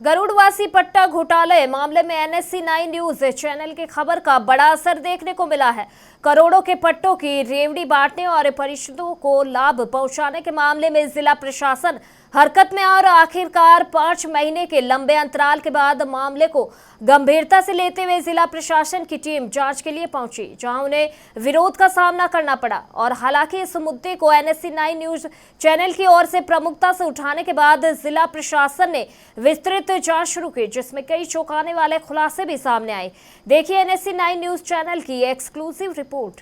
गरुड़वासी पट्टा घोटाले मामले में एनएससी 9 न्यूज चैनल की खबर का बड़ा असर देखने को मिला है। करोड़ों के पट्टों की रेवड़ी बांटने और परिषदों को लाभ पहुंचाने के मामले में जिला प्रशासन हरकत में और आखिरकार 5 महीने के लंबे अंतराल के बाद मामले को गंभीरता से लेते हुए जिला प्रशासन की टीम जांच के लिए पहुंची, जहां उन्हें विरोध का सामना करना पड़ा। और हालांकि इस मुद्दे को एनएससी 9 न्यूज चैनल की ओर से प्रमुखता से उठाने के बाद जिला प्रशासन ने विस्तृत जांच शुरू की, जिसमें कई चौंकाने वाले खुलासे भी सामने आए। देखिए एनएससी 9 न्यूज चैनल की एक्सक्लूसिव रिपोर्ट।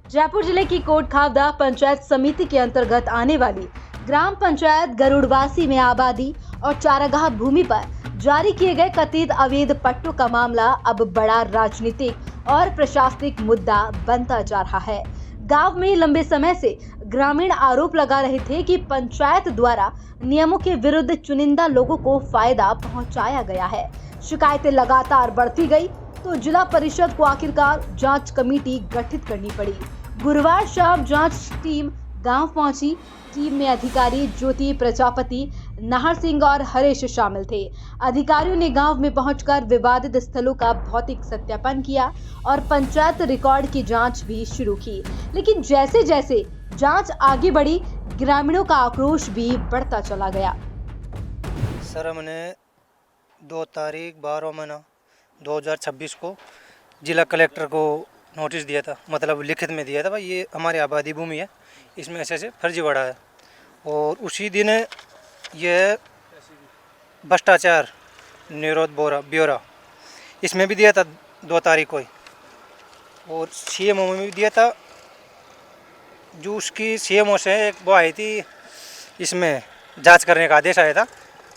जयपुर जिले की कोट खावदा पंचायत समिति के अंतर्गत आने वाली ग्राम पंचायत गरुड़वासी में आबादी और चारागाह भूमि पर जारी किए गए कथित अवैध पट्टों का मामला अब बड़ा राजनीतिक और प्रशासनिक मुद्दा बनता जा रहा है। गांव में लंबे समय से ग्रामीण आरोप लगा रहे थे कि पंचायत द्वारा नियमों के विरुद्ध चुनिंदा लोगों को फायदा पहुंचाया गया है। शिकायतें लगातार बढ़ती गई तो जिला परिषद को आखिरकार जांच कमेटी गठित करनी पड़ी। गुरुवार शाम जांच टीम गांव पहुंची। टीम में अधिकारी ज्योति प्रजापति, नाहर सिंह और हरेश शामिल थे। अधिकारियों ने गांव में पहुंचकर विवादित स्थलों का भौतिक सत्यापन किया और पंचायत रिकॉर्ड की जांच भी शुरू की। लेकिन जैसे जैसे जांच आगे बढ़ी, ग्रामीणों का आक्रोश भी बढ़ता चला गया। सर, हमने 2 तारीख 12 महीना 2026 को जिला कलेक्टर को नोटिस दिया था, मतलब लिखित में दिया था, भाई ये हमारी आबादी भूमि है, इसमें ऐसे फर्जी बढ़ा है। और उसी दिन ये भ्रष्टाचार निरोध ब्यौरा इसमें भी दिया था 2 तारीख को ही, और सीएमओ में भी दिया था। जो उसकी सीएमओ से एक वो आई थी, इसमें जांच करने का आदेश आया था,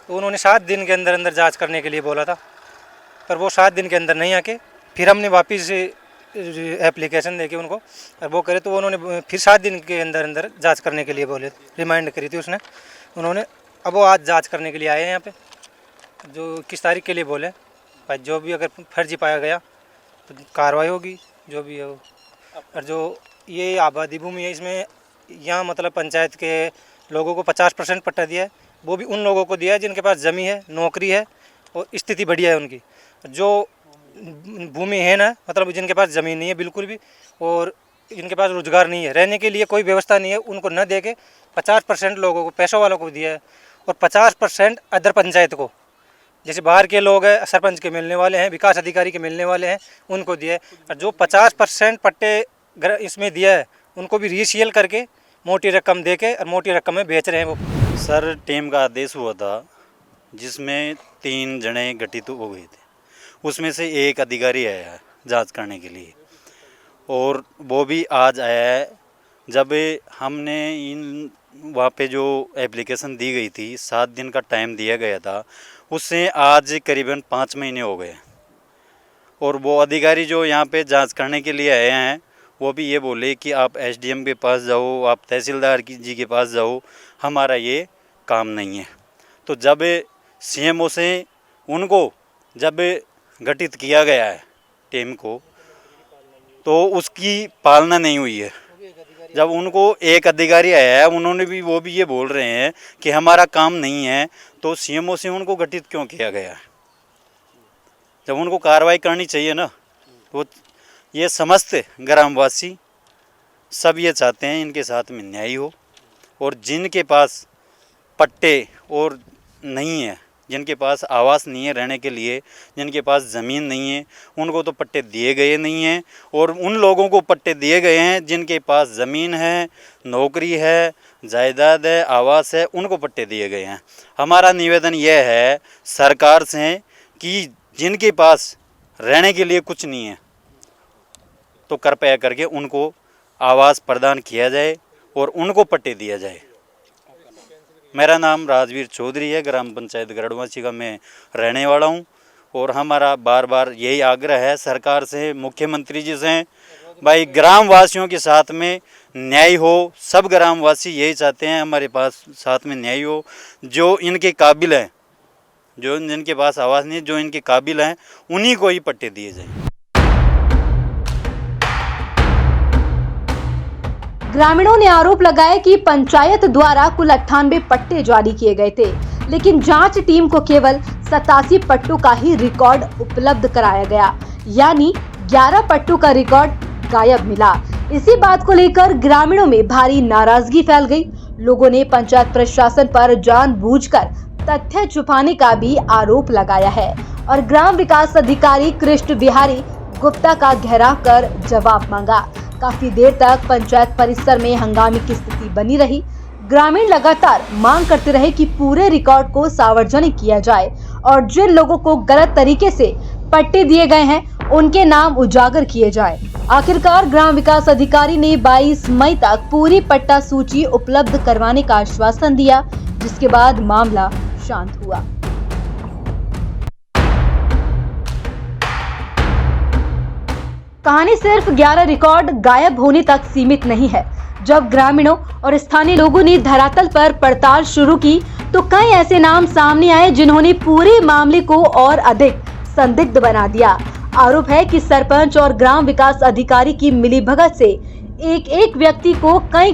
तो उन्होंने 7 दिन के अंदर अंदर जांच करने के लिए बोला था, पर वो 7 दिन के अंदर नहीं आके फिर हमने वापस एप्लीकेशन देके उनको और वो करे तो उन्होंने फिर 7 दिन के अंदर अंदर जांच करने के लिए बोले, रिमाइंड करी थी उसने उन्होंने। अब वो आज जांच करने के लिए आए हैं यहाँ पे, जो किस तारीख के लिए बोले, भाई जो भी अगर फर्जी पाया गया तो कार्रवाई होगी, जो भी है वो। और जो ये आबादी भूमि है, इसमें यहाँ मतलब पंचायत के लोगों को 50% पट्टा दिया है, वो भी उन लोगों को दिया है जिनके पास ज़मीन है, नौकरी है और स्थिति बढ़िया है उनकी। जो भूमि है ना, मतलब जिनके पास ज़मीन नहीं है बिल्कुल भी, और इनके पास रोजगार नहीं है, रहने के लिए कोई व्यवस्था नहीं है, उनको न दे के 50% लोगों को, पैसों वालों को दिया है, और 50% अदर पंचायत को, जैसे बाहर के लोग हैं, सरपंच के मिलने वाले हैं, विकास अधिकारी के मिलने वाले हैं, उनको दिया है। और जो 50% पट्टे इसमें दिया है, उनको भी रीसेल करके मोटी रकम दे के और मोटी रकम में बेच रहे हैं वो। सर, टीम का आदेश हुआ था जिसमें 3 जने गठित हो गए थे, उसमें से एक अधिकारी आया है जांच करने के लिए, और वो भी आज आया है। जब हमने इन वहाँ पे जो एप्लीकेशन दी गई थी, 7 दिन का टाइम दिया गया था, उससे आज करीबन 5 महीने हो गए। और वो अधिकारी जो यहाँ पे जांच करने के लिए आए हैं, वो भी ये बोले कि आप एसडीएम के पास जाओ, आप तहसीलदार जी के पास जाओ, हमारा ये काम नहीं है। तो जब सीएमओ से उनको जब गठित किया गया है टीम को, तो उसकी पालना नहीं हुई है। जब उनको एक अधिकारी आया है, उन्होंने भी वो भी ये बोल रहे हैं कि हमारा काम नहीं है, तो सीएमओ से उनको गठित क्यों किया गया है? जब उनको कार्रवाई करनी चाहिए ना। तो ये समस्त ग्रामवासी सब ये चाहते हैं इनके साथ में न्याय हो, और जिनके पास पट्टे और नहीं है, जिनके पास आवास नहीं है रहने के लिए, जिनके पास ज़मीन नहीं है, उनको तो पट्टे दिए गए नहीं हैं, और उन लोगों को पट्टे दिए गए हैं जिनके पास ज़मीन है, नौकरी है, जायदाद है, आवास है, उनको पट्टे दिए गए हैं। हमारा निवेदन यह है सरकार से कि जिनके पास रहने के लिए कुछ नहीं है, तो कृपया करके उनको आवास प्रदान किया जाए और उनको पट्टे दिया जाए। मेरा नाम राजवीर चौधरी है, ग्राम पंचायत गरुड़वासी का मैं रहने वाला हूं, और हमारा बार बार यही आग्रह है सरकार से, मुख्यमंत्री जी से, भाई ग्रामवासियों के साथ में न्याय हो। सब ग्रामवासी यही चाहते हैं हमारे पास साथ में न्याय हो। जो इनके काबिल हैं, जो जिनके पास आवास नहीं, जो इनके काबिल हैं, उन्हीं को ही पट्टे दिए जाएं। ग्रामीणों ने आरोप लगाया कि पंचायत द्वारा कुल 98 पट्टे जारी किए गए थे, लेकिन जांच टीम को केवल 87 पट्टों का ही रिकॉर्ड उपलब्ध कराया गया, यानी 11 पट्टों का रिकॉर्ड गायब मिला। इसी बात को लेकर ग्रामीणों में भारी नाराजगी फैल गई। लोगों ने पंचायत प्रशासन पर जानबूझकर तथ्य छुपाने का भी आरोप लगाया है और ग्राम विकास अधिकारी कृष्ण बिहारी गुप्ता का घेराव कर जवाब मांगा। काफी देर तक पंचायत परिसर में हंगामे की स्थिति बनी रही। ग्रामीण लगातार मांग करते रहे कि पूरे रिकॉर्ड को सार्वजनिक किया जाए और जिन लोगों को गलत तरीके से पट्टे दिए गए हैं उनके नाम उजागर किए जाए। आखिरकार ग्राम विकास अधिकारी ने 22 मई तक पूरी पट्टा सूची उपलब्ध करवाने का आश्वासन दिया, जिसके बाद मामला शांत हुआ। कहानी सिर्फ 11 रिकॉर्ड गायब होने तक सीमित नहीं है। जब ग्रामीणों और स्थानीय लोगों ने धरातल पर पड़ताल शुरू की तो कई ऐसे नाम सामने आए जिन्होंने पूरे मामले को और अधिक संदिग्ध बना दिया। आरोप है कि सरपंच और ग्राम विकास अधिकारी की मिलीभगत से एक व्यक्ति को कई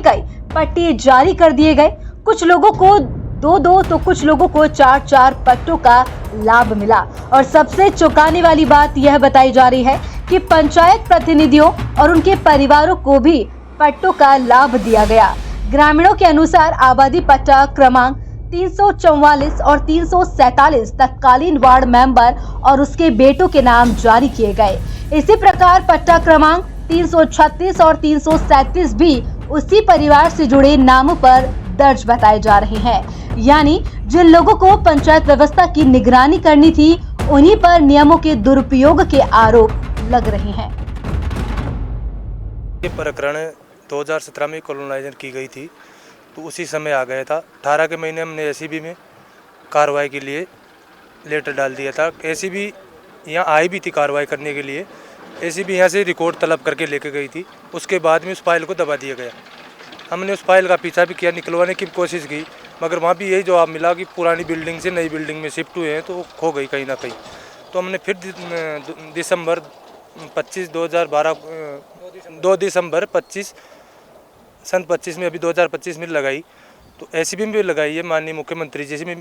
पट्टे जारी कर दिए गए। कुछ लोगों को 2 तो कुछ लोगों को 4 पट्टों का लाभ मिला और सबसे चौंकाने वाली बात यह बताई जा रही है कि पंचायत प्रतिनिधियों और उनके परिवारों को भी पट्टों का लाभ दिया गया। ग्रामीणों के अनुसार आबादी पट्टा क्रमांक 344 और 347 तत्कालीन वार्ड मेंबर और उसके बेटों के नाम जारी किए गए। इसी प्रकार पट्टा क्रमांक 336 और 337 भी उसी परिवार से जुड़े नामों पर दर्ज बताए जा रहे हैं। यानी जिन लोगों को पंचायत व्यवस्था की निगरानी करनी थी उन्हीं पर नियमों के दुरुपयोग के आरोप लग रहे हैं। ये प्रकरण 2017 में कॉलोनाइजेशन की गई थी तो उसी समय आ गया था। 18 के महीने हमने एसीबी में कार्रवाई के लिए लेटर डाल दिया था। एसीबी यहाँ आई भी थी कार्रवाई करने के लिए। एसीबी यहाँ से रिकॉर्ड तलब करके लेके गई थी। उसके बाद में उस फाइल को दबा दिया गया। हमने उस फाइल का पीछा भी किया, निकलवाने की कोशिश की, मगर वहाँ भी यही जवाब मिला कि पुरानी बिल्डिंग से नई बिल्डिंग में शिफ्ट हुए हैं तो वो खो गई कहीं ना कहीं। तो हमने फिर दिसंबर 25 2012 2 दिसंबर 25 सन 25 में अभी 2025 में लगाई। तो एसीबी में भी लगाई है, माननीय मुख्यमंत्री जी से भी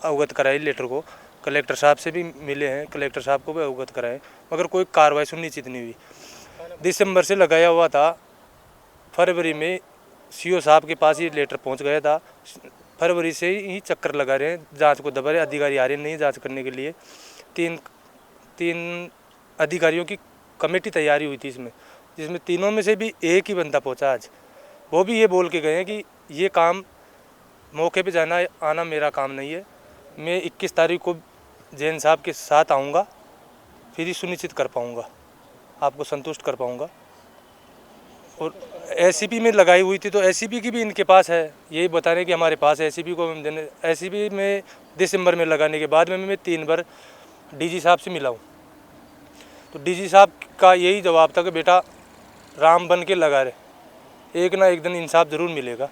अवगत कराई, लेटर को कलेक्टर साहब से भी मिले हैं, कलेक्टर साहब को भी अवगत कराएं, मगर कोई कार्रवाई सुनिश्चित नहीं हुई। दिसंबर से लगाया हुआ था, फरवरी में सीओ साहब के पास ये लेटर पहुंच गया था। फरवरी से ही चक्कर लगा रहे हैं, जांच को दबा रहे, अधिकारी आ रहे नहीं जांच करने के लिए। तीन अधिकारियों की कमेटी तैयारी हुई थी इसमें, जिसमें तीनों में से भी एक ही बंदा पहुंचा आज। वो भी ये बोल के गए हैं कि ये काम मौके पे जाना आना मेरा काम नहीं है, मैं 21 तारीख को जैन साहब के साथ आऊँगा, फिर ही सुनिश्चित कर पाऊँगा, आपको संतुष्ट कर पाऊँगा। और एसीबी में लगाई हुई थी तो एसीबी की भी इनके पास है, यही बता रहे कि हमारे पास है। एसीबी को देने, एसीबी में दिसंबर में लगाने के बाद में मैं 3 बार डीजी साहब से मिला हूँ। तो डीजी साहब का यही जवाब था कि बेटा राम बन के लगा रहे, एक ना एक दिन इंसाफ ज़रूर मिलेगा।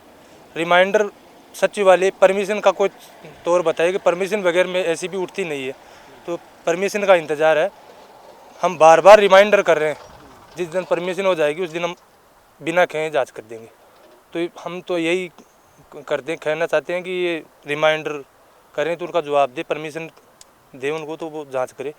रिमाइंडर सचिव वाले परमिशन का कोई तौर बताए कि परमिशन बगैर में एसीबी उठती नहीं है, तो परमिशन का इंतज़ार है। हम बार बार रिमाइंडर कर रहे हैं, जिस दिन परमिशन हो जाएगी उस दिन हम बिना कहे जांच कर देंगे। तो हम तो यही करते कहना चाहते हैं कि ये रिमाइंडर करें तो उनका जवाब दे, परमिशन दे उनको तो वो जांच करे।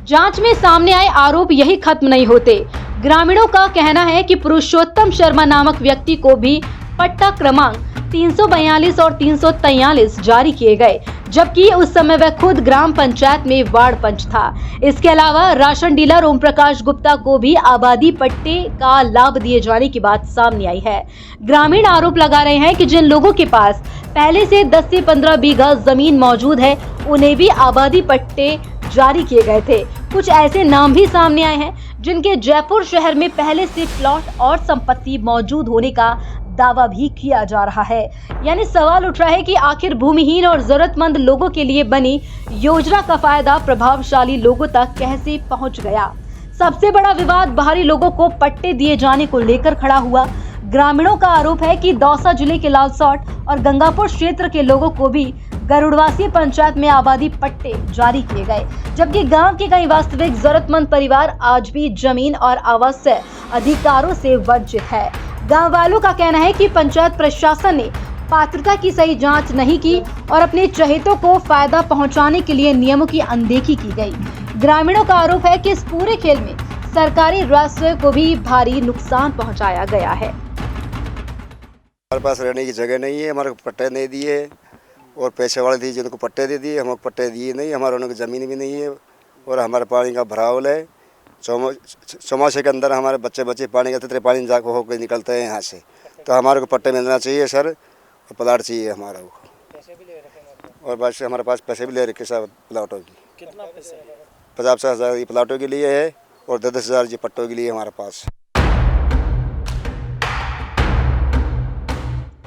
जांच में सामने आए आरोप यही खत्म नहीं होते। ग्रामीणों का कहना है कि पुरुषोत्तम शर्मा नामक व्यक्ति को भी पट्टा क्रमांक 342 और 343 जारी किए गए, जबकि उस समय वह खुद ग्राम पंचायत में वार्ड पंच था। इसके अलावा राशन डीलर ओम प्रकाश गुप्ता को भी आबादी पट्टे का लाभ दिए जाने की बात सामने आई है। ग्रामीण आरोप लगा रहे हैं कि जिन लोगों के पास पहले से 10 से 15 बीघा जमीन मौजूद है उन्हें भी आबादी पट्टे जारी किए गए थे। कुछ ऐसे नाम भी सामने आए हैं जिनके जयपुर शहर में पहले से प्लॉट और संपत्ति मौजूद होने का दावा भी किया जा रहा है। यानी सवाल उठ रहा है कि आखिर भूमिहीन और जरूरतमंद लोगों के लिए बनी योजना का फायदा प्रभावशाली लोगों तक कैसे पहुंच गया। सबसे बड़ा विवाद बाहरी लोगों को पट्टे दिए जाने को लेकर खड़ा हुआ। ग्रामीणों का आरोप है कि दौसा जिले के लालसोट और गंगापुर क्षेत्र के लोगों को भी गरुड़वासी पंचायत में आबादी पट्टे जारी किए गए, जबकि गांव के कई वास्तविक जरूरतमंद परिवार आज भी जमीन और आवास से अधिकारों से वंचित है। गांव वालों का कहना है कि पंचायत प्रशासन ने पात्रता की सही जांच नहीं की और अपने चहेतों को फायदा पहुंचाने के लिए नियमों की अनदेखी की गई। ग्रामीणों का आरोप है कि इस पूरे खेल में सरकारी राजस्व को भी भारी नुकसान पहुंचाया गया है। हमारे पास रहने की जगह नहीं है, हमारे को पट्टे नहीं दिए और पैसे वाले दिए जिनको पट्टे दे दिए, हमको पट्टे दिए नहीं। हमारे उनकी ज़मीन भी नहीं है और हमारे पानी का भरावल है। चौमासे के अंदर हमारे बच्चे पानी का पानी जाकर होकर निकलते हैं यहाँ से, तो हमारे को पट्टे मिलना चाहिए सर, और प्लाट चाहिए हमारा को। और बस हमारे पास पैसे भी ले रखे सब प्लाटों की। कितना पैसे? 50,000 ये प्लाटों के लिए है और 10,000 ये पट्टों के लिए हमारे पास।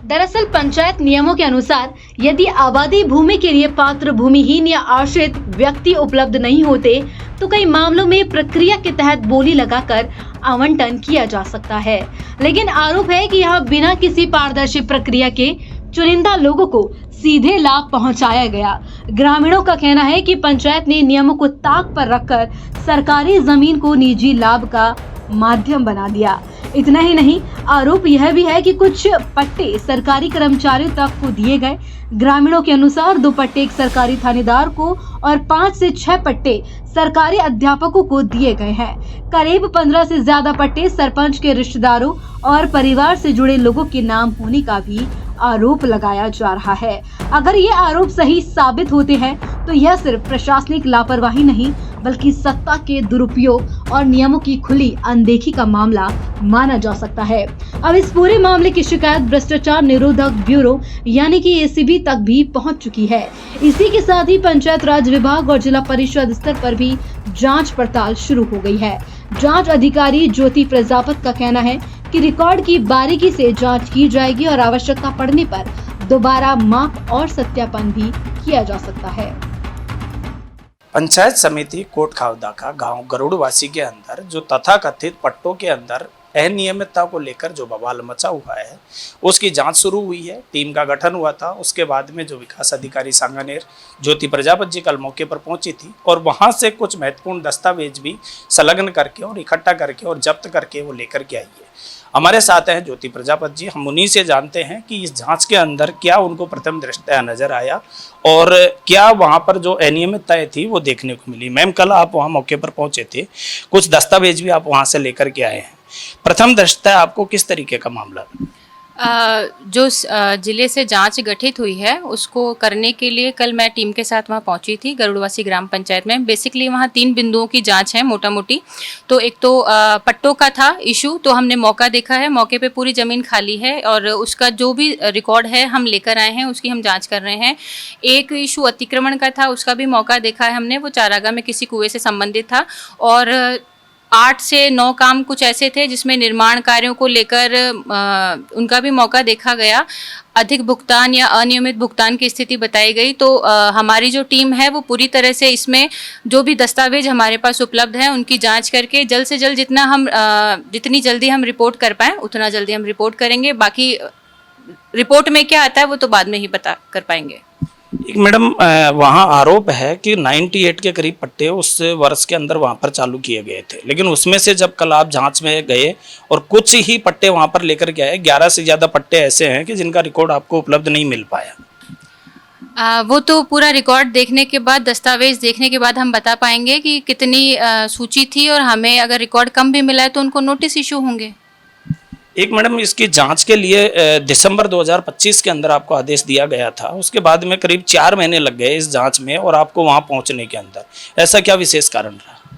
दरअसल पंचायत नियमों के अनुसार यदि आबादी भूमि के लिए पात्र भूमिहीन या आश्रित व्यक्ति उपलब्ध नहीं होते तो कई मामलों में प्रक्रिया के तहत बोली लगाकर आवंटन किया जा सकता है, लेकिन आरोप है कि यहाँ बिना किसी पारदर्शी प्रक्रिया के चुनिंदा लोगों को सीधे लाभ पहुंचाया गया। ग्रामीणों का कहना है कि पंचायत ने नियमों को ताक पर रखकर सरकारी जमीन को निजी लाभ का माध्यम बना दिया। इतना ही नहीं, आरोप यह भी है कि कुछ पट्टे सरकारी कर्मचारियों तक को दिए गए। ग्रामीणों के अनुसार 2 पट्टे एक सरकारी थानेदार को और 5 से 6 पट्टे सरकारी अध्यापकों को दिए गए हैं। करीब 15 से ज्यादा पट्टे सरपंच के रिश्तेदारों और परिवार से जुड़े लोगों के नाम होने का भी आरोप लगाया जा रहा है। अगर ये आरोप सही साबित होते हैं तो यह सिर्फ प्रशासनिक लापरवाही नहीं बल्कि सत्ता के दुरुपयोग और नियमों की खुली अनदेखी का मामला माना जा सकता है। अब इस पूरे मामले की शिकायत भ्रष्टाचार निरोधक ब्यूरो यानी कि एसीबी तक भी पहुंच चुकी है। इसी के साथ ही पंचायत राज विभाग और जिला परिषद स्तर पर भी जांच पड़ताल शुरू हो गई है। जांच अधिकारी ज्योति प्रजापत का कहना है कि रिकॉर्ड की बारीकी से जांच की जाएगी और आवश्यकता पड़ने पर दोबारा माप और सत्यापन भी किया जा सकता है। पंचायत समिति कोट खावदा का गांव गरुड़वासी के अंदर जो तथाकथित पट्टों के अंदर अनियमितता को लेकर जो बवाल मचा हुआ है उसकी जांच शुरू हुई है। टीम का गठन हुआ था। उसके बाद में जो विकास अधिकारी सांगानेर ज्योति प्रजापत जी कल मौके पर पहुंची थी और वहां से कुछ महत्वपूर्ण दस्तावेज भी संलग्न करके और इकट्ठा करके और जब्त करके वो लेकर के आई है। हमारे साथ हैं ज्योति प्रजापत जी। हम उन्हीं से जानते हैं कि इस जांच के अंदर क्या उनको प्रथम दृष्टया नजर आया और क्या वहां पर जो अनियमितताएं थी वो देखने को मिली। मैम, कल आप वहां मौके पर पहुंचे थे, कुछ दस्तावेज भी आप वहां से लेकर के आए हैं। प्रथम दृष्टया आपको किस तरीके का मामला? जो जिले से जांच गठित हुई है उसको करने के लिए कल मैं टीम के साथ वहां पहुंची थी गरुड़वासी ग्राम पंचायत में। बेसिकली वहां 3 बिंदुओं की जांच है मोटा मोटी। तो एक तो पट्टों का था इशू, तो हमने मौका देखा है, मौके पे पूरी ज़मीन खाली है और उसका जो भी रिकॉर्ड है हम लेकर आए हैं, उसकी हम जाँच कर रहे हैं। एक इशू अतिक्रमण का था, उसका भी मौका देखा है हमने, वो चारागाह में किसी कुएँ से संबंधित था। और 8 से 9 काम कुछ ऐसे थे जिसमें निर्माण कार्यों को लेकर उनका भी मौका देखा गया। अधिक भुगतान या अनियमित भुगतान की स्थिति बताई गई। तो हमारी जो टीम है वो पूरी तरह से इसमें जो भी दस्तावेज हमारे पास उपलब्ध हैं उनकी जांच करके जल्द से जल्द जितनी जल्दी हम रिपोर्ट कर पाएँ उतना जल्दी हम रिपोर्ट करेंगे। बाकी रिपोर्ट में क्या आता है वो तो बाद में ही पता कर पाएंगे। एक मैडम, वहाँ आरोप है कि 98 के करीब पट्टे उस वर्ष के अंदर वहाँ पर चालू किए गए थे, लेकिन उसमें से जब कल आप जांच में गए और कुछ ही पट्टे वहाँ पर लेकर के आए, 11 से ज़्यादा पट्टे ऐसे हैं कि जिनका रिकॉर्ड आपको उपलब्ध नहीं मिल पाया। वो तो पूरा रिकॉर्ड देखने के बाद, दस्तावेज देखने के बाद हम बता पाएंगे कि कितनी सूची थी और हमें अगर रिकॉर्ड कम भी मिला है तो उनको नोटिस इशू होंगे। एक मैडम, इसकी जांच के लिए दिसंबर 2025 के अंदर आपको आदेश दिया गया था, उसके बाद में करीब 4 महीने लग गए इस जांच में और आपको वहां पहुंचने के अंदर, ऐसा क्या विशेष कारण रहा?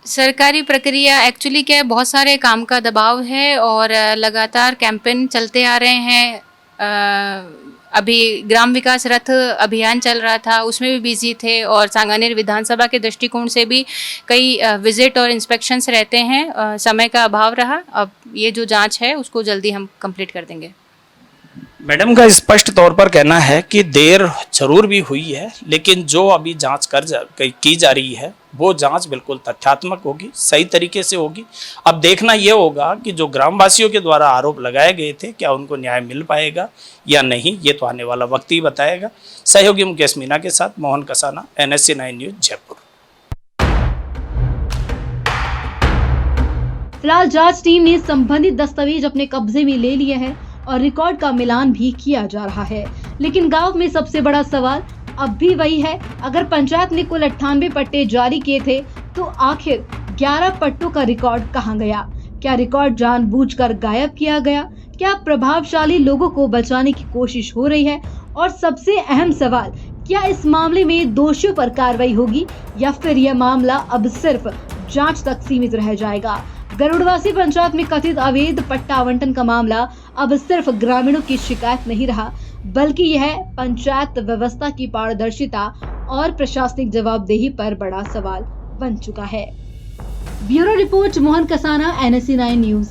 सरकारी प्रक्रिया एक्चुअली क्या है, बहुत सारे काम का दबाव है और लगातार कैंपेन चलते आ रहे हैं। अभी ग्राम विकास रथ अभियान चल रहा था, उसमें भी बिजी थे और सांगानेर विधानसभा के दृष्टिकोण से भी कई विजिट और इंस्पेक्शंस रहते हैं, समय का अभाव रहा। अब ये जो जांच है उसको जल्दी हम कंप्लीट कर देंगे। मैडम का स्पष्ट तौर पर कहना है कि देर जरूर भी हुई है, लेकिन जो अभी जांच की जा रही है वो जांच बिल्कुल तथ्यात्मक होगी, सही तरीके से होगी। अब देखना ये होगा कि जो ग्रामवासियों के द्वारा आरोप लगाए गए थे क्या उनको न्याय मिल पाएगा या नहीं, ये तो आने वाला वक्त ही बताएगा। सहयोगी मुकेश मीना के साथ मोहन कसाना, NSC 9 न्यूज, जयपुर। फिलहाल जांच टीम ने संबंधित दस्तावेज अपने कब्जे में ले लिए हैं और रिकॉर्ड का मिलान भी किया जा रहा है। लेकिन गांव में सबसे बड़ा सवाल अब भी वही है, अगर पंचायत ने कुल 98 पट्टे जारी किए थे तो आखिर 11 पट्टों का रिकॉर्ड कहां गया? क्या रिकॉर्ड जानबूझकर गायब किया गया? क्या प्रभावशाली लोगों को बचाने की कोशिश हो रही है? और सबसे अहम सवाल, क्या इस मामले में दोषियों पर कार्रवाई होगी या फिर यह मामला अब सिर्फ जांच तक सीमित रह जाएगा? गरुड़वासी पंचायत में कथित अवैध पट्टा आवंटन का मामला अब सिर्फ ग्रामीणों की शिकायत नहीं रहा, बल्कि यह पंचायत व्यवस्था की पारदर्शिता और प्रशासनिक जवाबदेही पर बड़ा सवाल बन चुका है। Bureau report, Mohan Kasana, NSC 9 news.